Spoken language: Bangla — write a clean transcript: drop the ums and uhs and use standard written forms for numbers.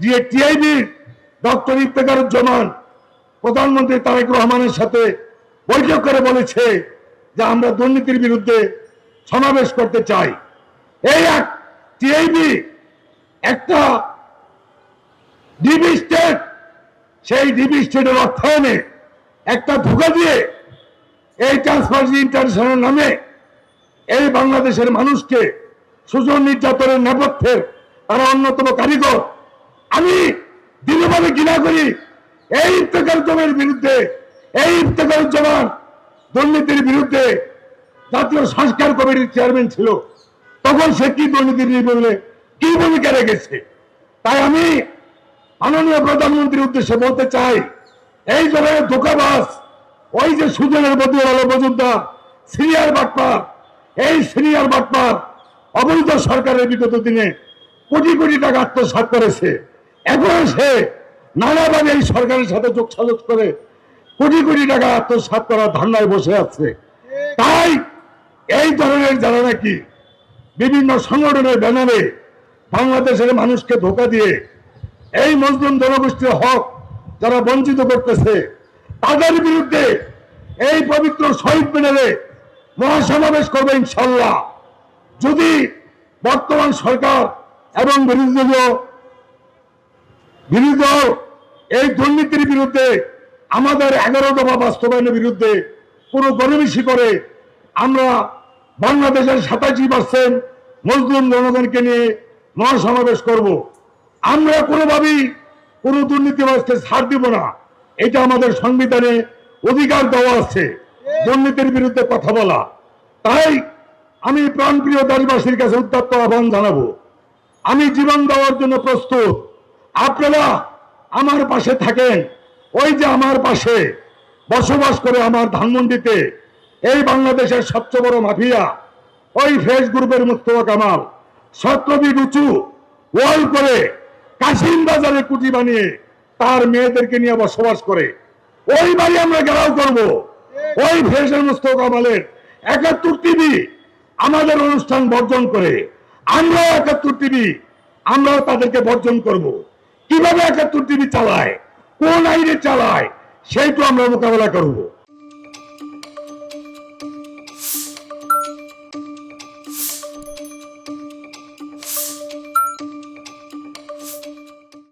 যে টিআইবি ডক্টর ইফতেখারুজ্জামান প্রধানমন্ত্রী তারেক রহমানের সাথে বৈঠক করে বলেছে যে আমরা দুর্নীতির বিরুদ্ধে সমাবেশ করতে চাই। এই এক টিআইবি একটা ডিবি স্টেট, সেই ডিবি স্টেটের অর্থায়নে একটা ধোঁকা দিয়ে এই ট্রান্সপারেন্সি ইন্টারন্যাশনাল নামে এই বাংলাদেশের মানুষকে সুজন নির্যাতনের নেপথ্যের তারা অন্যতম কারিগর। আমি দৃঢ়ভাবে ঘৃণা করি এই ইফতেখারুজ্জামানের বিরুদ্ধে। এই ইফতেখারুজ্জামান দুর্নীতির বিরুদ্ধে জাতীয় সংস্কার কমিটির চেয়ারম্যান ছিল, তখন সে কি দুর্নীতির বিরুদ্ধে কি ভূমিকা রেখেছে। তাই আমি মাননীয় প্রধানমন্ত্রীর উদ্দেশ্যে বলতে চাই, এই ধরনের ধোঁকাবাজ, ওই যে সুজনের বদিউল মজুমদার সিনিয়র বাটপার, এই সিনিয়র বাটপার অবৈধ সরকারের বিগত দিনে কোটি কোটি টাকা আত্মসাৎ করেছে। এখন সে নানাভাবে এই সরকারের সাথে যোগসাজগ করে কোটি কোটি টাকা আত্মসাৎ করার ধান্দায় বসে আছে। তাই এই ধরনের যারা নাকি বিভিন্ন সংগঠনের ব্যানারে বাংলাদেশের মানুষকে ধোঁকা দিয়ে এই মজলুম জনগোষ্ঠীর হক যারা বঞ্চিত করতেছে, তাদের বিরুদ্ধে এই পবিত্র শহীদ মিনারে মহাসমাবেশ করবে ইনশাল্লাহ। যদি বর্তমান সরকার এবং বিরোধী দল এই দুর্নীতির বিরুদ্ধে, আমাদের 11 দফা বাস্তবায়নের বিরুদ্ধে কোনো গণবেশি করে, আমরা বাংলাদেশের 87% মুসলিম জনগণকে নিয়ে মহাসমাবেশ করব। আমরা কোনোভাবেই কোনো দুর্নীতিবাজকে ছাড় দিব না। এটা আমাদের সংবিধানে অধিকার দেওয়া আছে দুর্নীতির বিরুদ্ধে কথা বলা। তাই আমি প্রাণপ্রিয় দেশবাসীর কাছে উদ্যত আহ্বান জানাবো, আমি জীবন দেওয়ার জন্য প্রস্তুত। আপনারা আমার পাশে থাকেন। ওই যে আমার পাশে বসবাস করে আমার ধানমন্ডিতে এই বাংলাদেশের সবচেয়ে বড় মাফিয়া, ওই ফ্রেশ গ্রুপের মুস্তফা কামাল 17 ফিট উঁচু ওয়াল করে কাশিম বাজারে কুটি বানিয়ে তার মেয়েদেরকে নিয়ে বসবাস করে। ওই বাড়ি আমরা ঘেরাও করব। ওই ফ্রেশের মুস্তফা কামালের 71 টিভি আমাদের অনুষ্ঠান বর্জন করে, আমরাও 71 টিভি আমরাও তাদেরকে বর্জন করব। কিভাবে 71 টিভি চালায়, কোন আইনে চালায়, সেইটা আমরা মোকাবেলা করব।